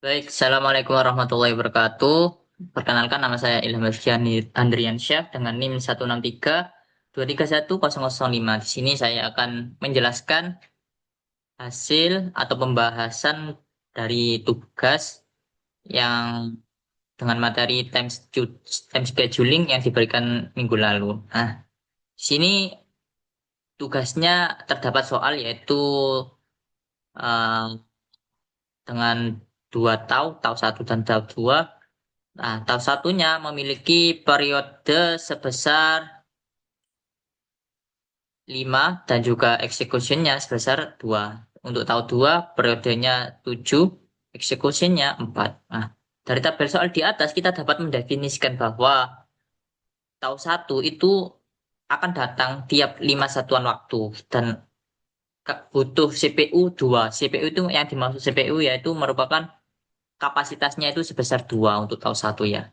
Baik, Assalamualaikum warahmatullahi wabarakatuh. Perkenalkan nama saya Ilham Andrian Syah dengan NIM 163 231 005. Di sini saya akan menjelaskan hasil atau pembahasan dari tugas yang dengan materi time scheduling yang diberikan minggu lalu. Nah, di sini tugasnya terdapat soal yaitu eh, dengan dua tau satu dan tau dua. Nah, tahap satunya memiliki periode sebesar 5 dan juga executionnya sebesar 2. Untuk tahap 2 periodenya 7, executionnya 4. Nah, dari tabel soal di atas kita dapat mendefinisikan bahwa tahap 1 itu akan datang tiap 5 satuan waktu dan butuh CPU 2. CPU itu yang dimaksud CPU yaitu merupakan kapasitasnya itu sebesar 2 untuk tahap 1 ya.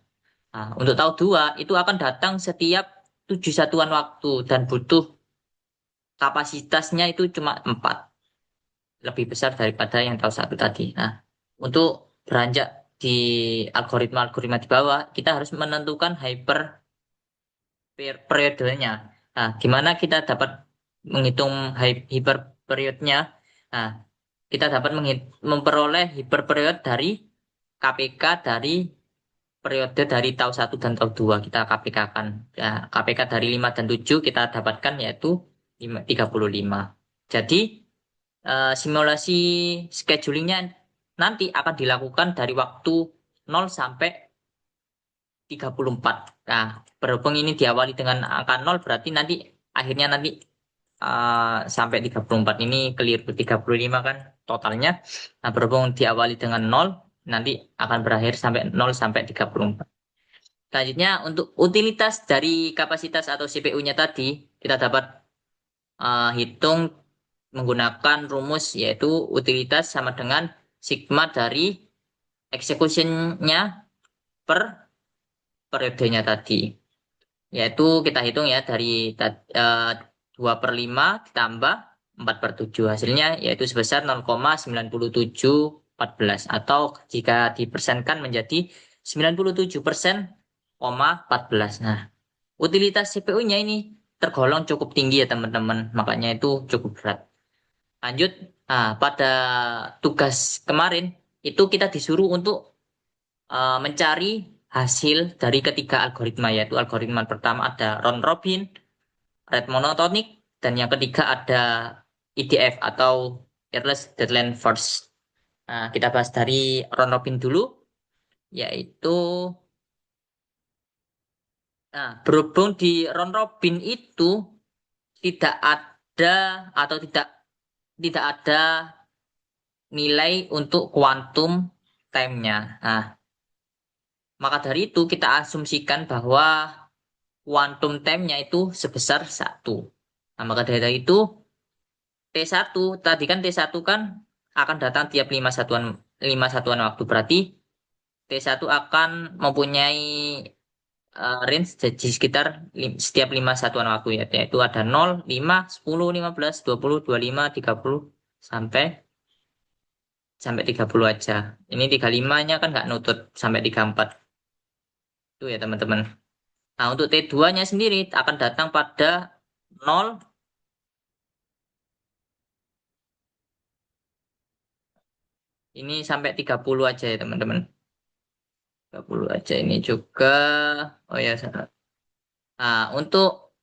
Nah, untuk tahun 2 itu akan datang setiap 7 satuan waktu dan butuh kapasitasnya itu cuma 4, lebih besar daripada yang tahun 1 tadi. Nah, untuk beranjak di algoritma-algoritma di bawah, kita harus menentukan hyper periodenya. Nah, gimana kita dapat menghitung hyper periodnya? Nah, kita dapat memperoleh hyper period dari KPK dari periode dari tahun 1 dan tahun 2 kita KPK kan. Ya, KPK dari 5 dan 7 kita dapatkan yaitu 35. Jadi simulasi schedulingnya nanti akan dilakukan dari waktu 0 sampai 34. Nah, berhubung ini diawali dengan angka 0 berarti nanti akhirnya nanti sampai 34 ini keliru 35 kan totalnya. Nah, berhubung diawali dengan 0 nanti akan berakhir sampai 0 sampai 34. Selanjutnya untuk utilitas dari kapasitas atau CPU-nya tadi kita dapat hitung menggunakan rumus yaitu utilitas sama dengan sigma dari execution-nya per periodenya tadi. Yaitu kita hitung ya dari 2/5 ditambah 4/7. Hasilnya yaitu sebesar 0,9714 atau jika dipersenkan menjadi 97% 14. Nah, utilitas CPU-nya ini tergolong cukup tinggi ya teman-teman, makanya itu cukup berat. Lanjut, pada tugas kemarin itu kita disuruh untuk mencari hasil dari ketiga algoritma, yaitu algoritma pertama ada round robin, rate monotonic, dan yang ketiga ada EDF atau earliest deadline first. Nah, kita bahas dari round robin dulu, yaitu berhubung di round robin itu tidak ada atau tidak ada nilai untuk kuantum time-nya. Nah, maka dari itu kita asumsikan bahwa kuantum time-nya itu sebesar 1. Nah, maka dari itu T1 tadi kan T1 kan akan datang tiap 5 satuan waktu. Berarti T1 akan mempunyai range di sekitar setiap 5 satuan waktu ya. Yaitu ada 0, 5, 10, 15, 20, 25, 30 sampai sampai 30 aja. Ini 35-nya kan nggak nutut sampai 34. Itu ya teman-teman. Nah, untuk T2-nya sendiri akan datang pada 0, ini sampai 30 aja ya teman-teman. 30 aja ini juga. Oh ya, untuk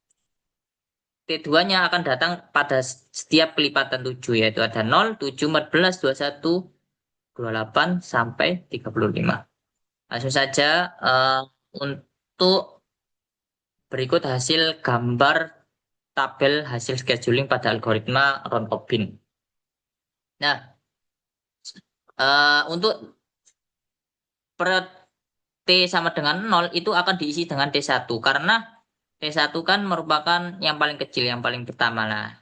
T2-nya akan datang pada setiap kelipatan 7 yaitu ada 0, 7, 14, 21, 28 sampai 35. Langsung saja untuk berikut hasil gambar tabel hasil scheduling pada algoritma round robin. Nah, untuk per T sama dengan 0 itu akan diisi dengan T1 karena T1 kan merupakan yang paling kecil, yang paling pertama lah.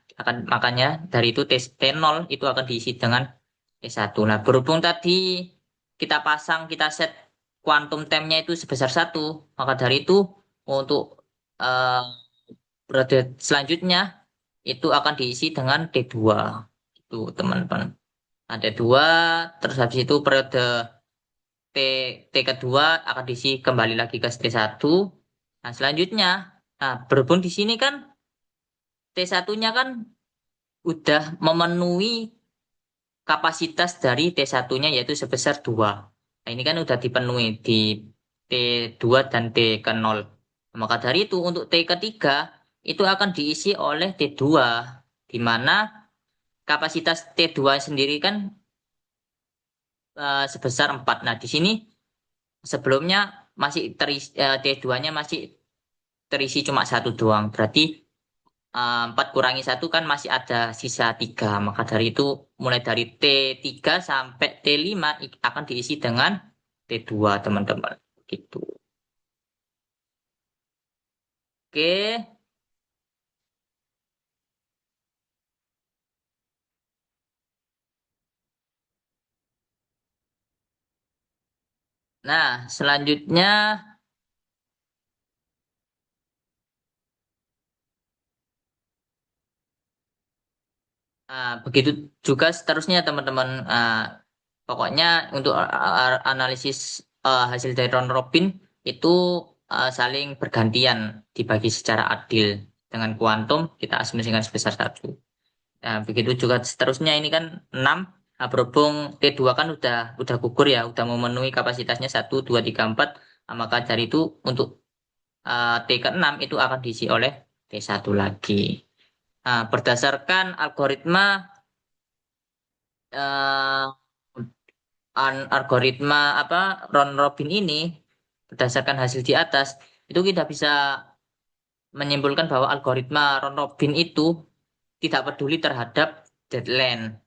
Makanya dari itu T0 itu akan diisi dengan T1. Nah, berhubung tadi kita set quantum time-nya itu sebesar 1, maka dari itu untuk eh, periode selanjutnya itu akan diisi dengan T2. Itu teman-teman. Ada dua, terus habis itu periode T, T kedua akan diisi kembali lagi ke T1. Nah, selanjutnya, nah, berhubung di sini kan T1-nya kan udah memenuhi kapasitas dari T1-nya yaitu sebesar 2. Nah, ini kan udah dipenuhi di T2 dan T ke 0. Maka dari itu untuk T ketiga itu akan diisi oleh T2 di mana kapasitas T2 sendiri kan sebesar 4. Nah, di sini sebelumnya masih terisi, T2-nya masih terisi cuma satu doang. Berarti 4 kurangi satu kan masih ada sisa 3. Maka dari itu mulai dari T3 sampai T5 akan diisi dengan T2 teman-teman. Gitu. Oke. Nah, selanjutnya begitu juga seterusnya teman-teman. Pokoknya untuk analisis hasil dari round robin itu saling bergantian dibagi secara adil. Dengan kuantum kita asumsikan sebesar satu. Nah, begitu juga seterusnya ini kan 6. Nah, berhubung T2 kan udah gugur ya, udah memenuhi kapasitasnya 1, 2, 3, 4. Nah, maka dari itu untuk T ke-6 itu akan diisi oleh T1 lagi. Nah, berdasarkan algoritma eh, algoritma apa round robin ini berdasarkan hasil di atas itu kita bisa menyimpulkan bahwa algoritma round robin itu tidak peduli terhadap deadline,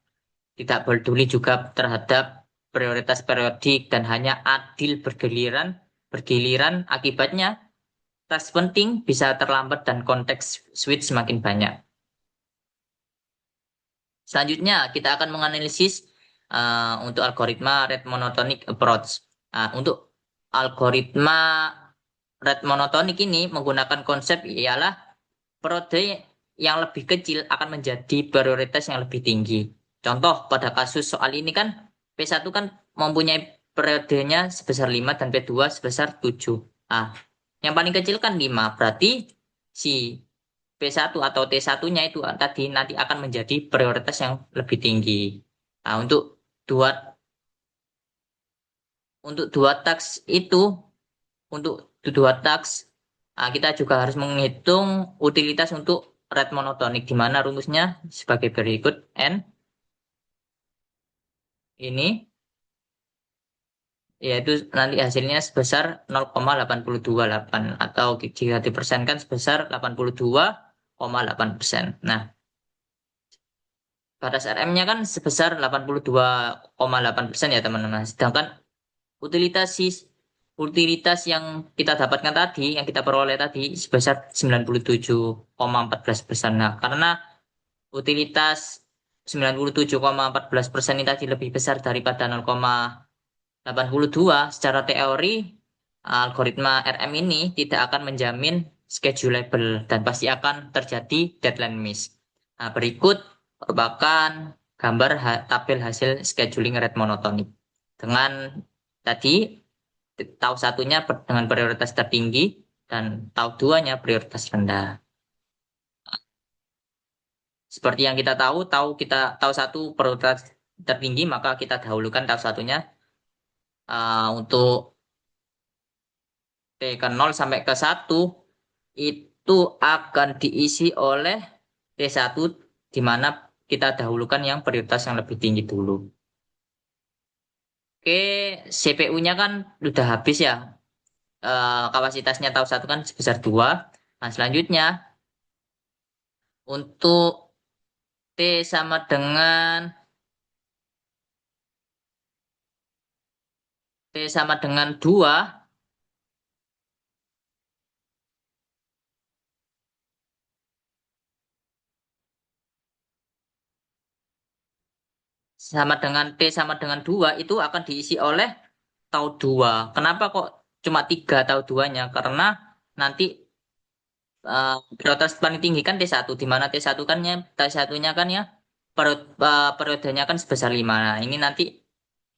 tidak peduli juga terhadap prioritas periodik dan hanya adil bergiliran, bergiliran akibatnya tas penting bisa terlambat dan konteks switch semakin banyak. Selanjutnya kita akan menganalisis untuk algoritma rate monotonic approach. Untuk algoritma rate monotonic ini menggunakan konsep ialah periode yang lebih kecil akan menjadi prioritas yang lebih tinggi. Contoh pada kasus soal ini kan P1 kan mempunyai periodenya sebesar 5 dan P2 sebesar 7. Ah, yang paling kecil kan 5, berarti si P1 atau T1-nya itu tadi nanti akan menjadi prioritas yang lebih tinggi. Nah, dua untuk dua task itu untuk dua task kita juga harus menghitung utilitas untuk rate monotonik di mana rumusnya sebagai berikut n ini yaitu nanti hasilnya sebesar 0,828 atau jika dipersenkan sebesar 82,8%. Nah, batas RM-nya kan sebesar 82,8% ya teman-teman. Sedangkan utilitas utilitas yang kita dapatkan tadi, yang kita peroleh tadi sebesar 97,14%. Nah, karena utilitas 97,14% ini tadi lebih besar daripada 0,82 secara teori, algoritma RM ini tidak akan menjamin schedulable dan pasti akan terjadi deadline miss. Nah, berikut merupakan gambar tabel hasil scheduling rate monotonik. Dengan tadi tahu satunya dengan prioritas tertinggi dan tahu duanya prioritas rendah. Seperti yang kita tahu tahu satu prioritas tertinggi maka kita dahulukan tahu satunya untuk T ke 0 sampai ke 1 itu akan diisi oleh T1 di mana kita dahulukan yang prioritas yang lebih tinggi dulu. Oke, CPU-nya kan udah habis ya. Kapasitasnya tahu satu kan sebesar 2. Nah, selanjutnya untuk T sama dengan T sama dengan 2 sama dengan T sama dengan 2 itu akan diisi oleh tau 2. Kenapa kok cuma 3 tau 2-nya? Karena nanti prioritas paling tinggi kan T1 di mana T1 kan ya T1-nya kan ya periodenya kan sebesar 5. Nah, ini nanti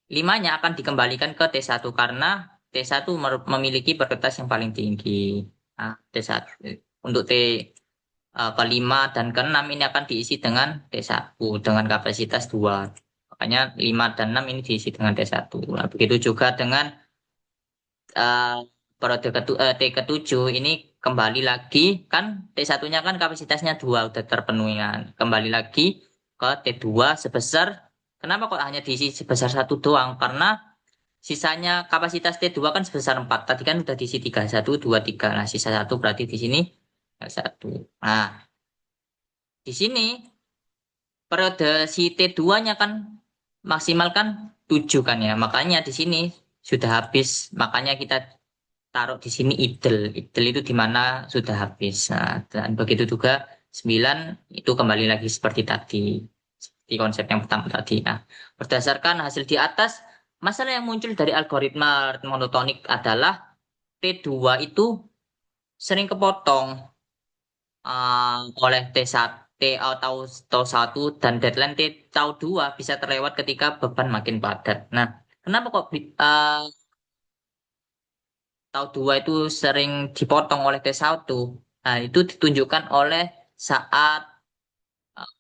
limanya akan dikembalikan ke T1 karena T1 memiliki prioritas yang paling tinggi. Nah, T1 untuk kelima dan keenam ini akan diisi dengan T1 dengan kapasitas 2. Makanya 5 dan 6 ini diisi dengan T1. Nah, begitu juga dengan eh, periode T ke-7 ini kembali lagi kan T1-nya kan kapasitasnya 2 udah terpenuhi kan. Kembali lagi ke T2 sebesar kenapa kok hanya diisi sebesar satu doang? Karena sisanya kapasitas T2 kan sebesar 4. Tadi kan udah diisi 3 1 2 3. Nah, sisa satu berarti di sini satu. Nah, di sini periode si T2-nya kan maksimal kan 7 kan ya. Makanya di sini sudah habis. Makanya kita taruh di sini idle. Idle itu di mana sudah habis. Nah, dan begitu juga 9 itu kembali lagi seperti tadi. Seperti konsep yang pertama tadi. Nah, berdasarkan hasil di atas, masalah yang muncul dari algoritma monotonik adalah T2 itu sering kepotong oleh T1, T atau tau 1 dan deadline T tau 2 bisa terlewat ketika beban makin padat. Nah, kenapa kok tau 2 itu sering dipotong oleh T1? Nah, itu ditunjukkan oleh saat eh,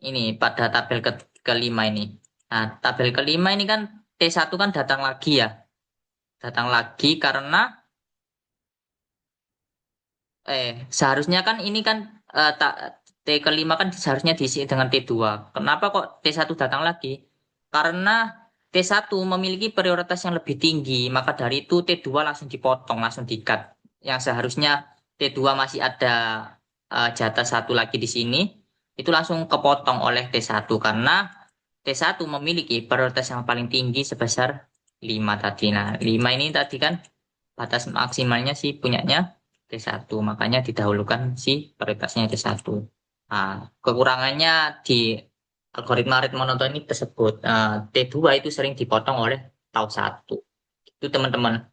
ini pada tabel kelima ini. Nah, tabel kelima ini kan T1 kan datang lagi ya. Datang lagi karena seharusnya kan ini kan tak T kelima kan seharusnya diisi dengan T2. Kenapa kok T1 datang lagi? Karena T1 memiliki prioritas yang lebih tinggi, maka dari itu T2 langsung dipotong, langsung di-cut. Yang seharusnya T2 masih ada jatah satu lagi di sini, itu langsung kepotong oleh T1 karena T1 memiliki prioritas yang paling tinggi sebesar 5 tadi. Nah, 5 ini tadi kan batas maksimalnya sih punyanya T1, makanya didahulukan si prioritasnya T1. Nah, kekurangannya di algoritma rate monotonik tersebut, T2 itu sering dipotong oleh tau 1. Itu teman-teman.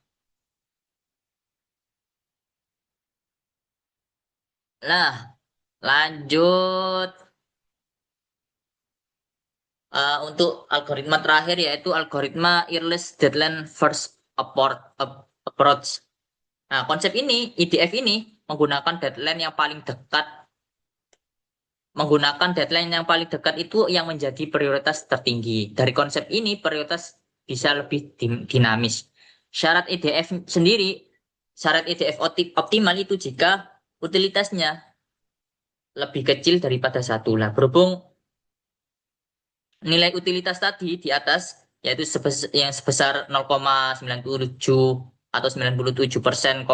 Nah, lanjut untuk algoritma terakhir yaitu algoritma earliest deadline first approach. Nah, konsep ini, IDF ini menggunakan deadline yang paling dekat menggunakan deadline yang paling dekat itu yang menjadi prioritas tertinggi. Dari konsep ini, prioritas bisa lebih dinamis. Syarat EDF sendiri, syarat EDF optimal itu jika utilitasnya lebih kecil daripada satu. Lah, berhubung nilai utilitas tadi di atas, yaitu yang sebesar 0,97 atau 97%,14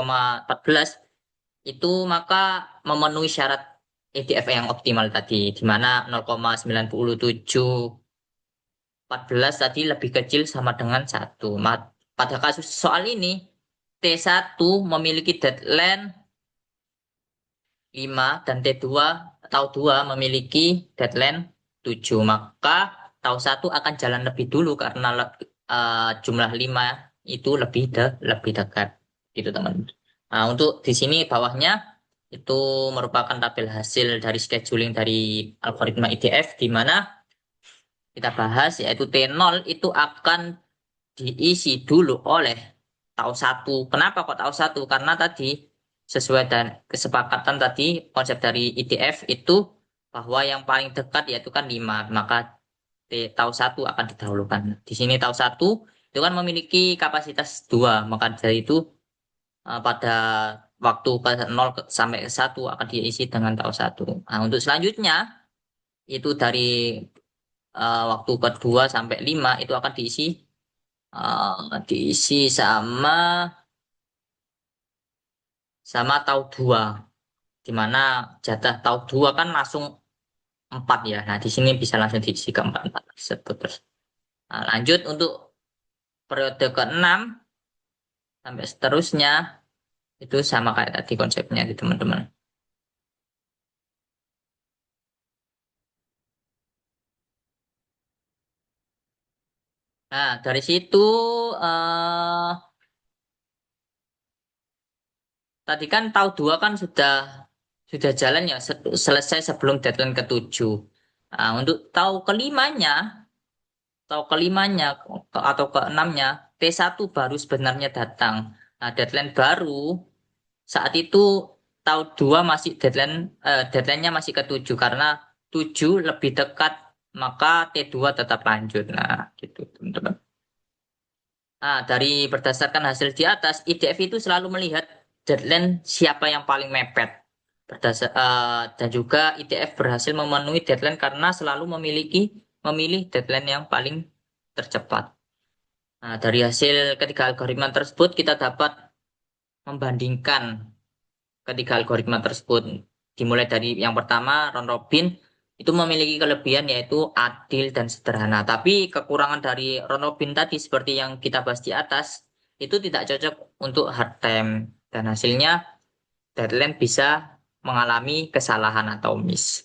itu maka memenuhi syarat EDF yang optimal tadi, di mana 0,9714 tadi lebih kecil sama dengan satu. Pada kasus soal ini, T1 memiliki deadline 5 dan T2 atau 2 memiliki deadline 7. Maka tahu satu akan jalan lebih dulu karena jumlah 5 itu lebih dekat. Gitu teman. Nah, untuk di sini bawahnya itu merupakan tabel hasil dari scheduling dari algoritma IDF di mana kita bahas yaitu T0 itu akan diisi dulu oleh tahu satu. Kenapa kok tahu satu? Karena tadi sesuai dan kesepakatan tadi konsep dari IDF itu bahwa yang paling dekat yaitu kan 5, maka tahu satu akan didahulukan. Di sini tahu satu itu kan memiliki kapasitas 2, maka dari itu pada waktu ke 0 sampai ke 1 akan diisi dengan tahu satu. Nah, untuk selanjutnya itu dari waktu kedua sampai 5 itu akan diisi sama tahu 2 di mana jatah tahu 2 kan langsung 4 ya. Nah, di sini bisa langsung diisi ke 4 4 tersebut terus. Nah, lanjut untuk periode ke-6 sampai seterusnya itu sama kayak tadi konsepnya di teman-teman. Nah, dari situ eh tadi kan tahu 2 kan sudah jalan ya selesai sebelum deadline ke-7. Nah, untuk tahu kelimanya atau kelimanya atau keenamnya, T1 baru sebenarnya datang. Nah, deadline baru saat itu tahun 2 masih deadline-nya masih ke 7 karena 7 lebih dekat maka T2 tetap lanjut. Nah, gitu teman-teman. Nah, dari berdasarkan hasil di atas, IDF itu selalu melihat deadline siapa yang paling mepet. Dan juga IDF berhasil memenuhi deadline karena selalu memilih deadline yang paling tercepat. Nah, dari hasil ketiga algoritma tersebut kita dapat membandingkan ketiga algoritma tersebut. Dimulai dari yang pertama, round robin itu memiliki kelebihan yaitu adil dan sederhana. Tapi kekurangan dari round robin tadi seperti yang kita bahas di atas itu tidak cocok untuk hard time dan hasilnya deadline bisa mengalami kesalahan atau miss.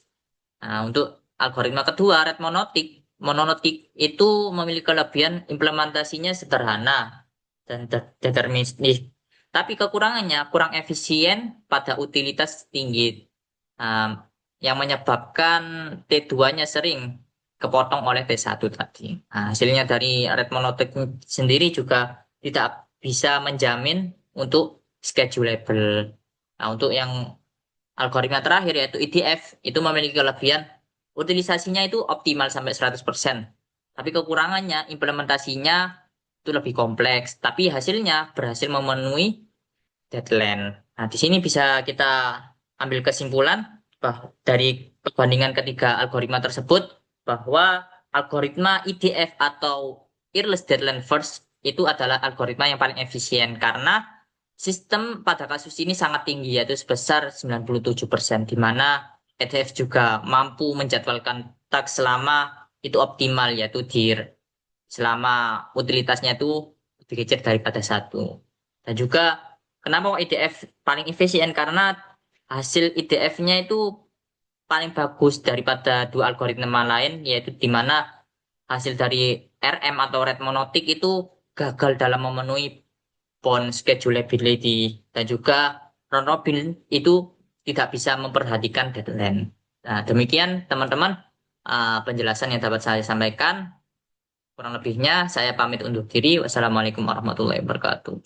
Nah, untuk algoritma kedua, rate monotik, mononotik itu memiliki kelebihan implementasinya sederhana dan deterministik. Tapi kekurangannya kurang efisien pada utilitas tinggi, Nah, yang menyebabkan T2-nya sering kepotong oleh T1 tadi. Nah, hasilnya dari rate monotik sendiri juga tidak bisa menjamin untuk schedulable. Nah, untuk yang algoritma terakhir yaitu IDF itu memiliki kelebihan utilisasinya itu optimal sampai 100%. Tapi kekurangannya implementasinya itu lebih kompleks, tapi hasilnya berhasil memenuhi deadline. Nah, di sini bisa kita ambil kesimpulan dari perbandingan ketiga algoritma tersebut bahwa algoritma IDF atau Earliest Deadline First itu adalah algoritma yang paling efisien karena sistem pada kasus ini sangat tinggi yaitu sebesar 97%, di mana EDF juga mampu menjadwalkan task selama itu optimal yaitu selama utilitasnya itu lebih kecil daripada satu. Dan juga kenapa IDF paling efisien karena hasil IDF-nya itu paling bagus daripada dua algoritma lain yaitu di mana hasil dari RM atau rate monotik itu gagal dalam memenuhi bound schedulability dan juga round robin itu tidak bisa memperhatikan deadline. Nah, demikian teman-teman penjelasan yang dapat saya sampaikan. Kurang lebihnya saya pamit undur diri. Wassalamualaikum warahmatullahi wabarakatuh.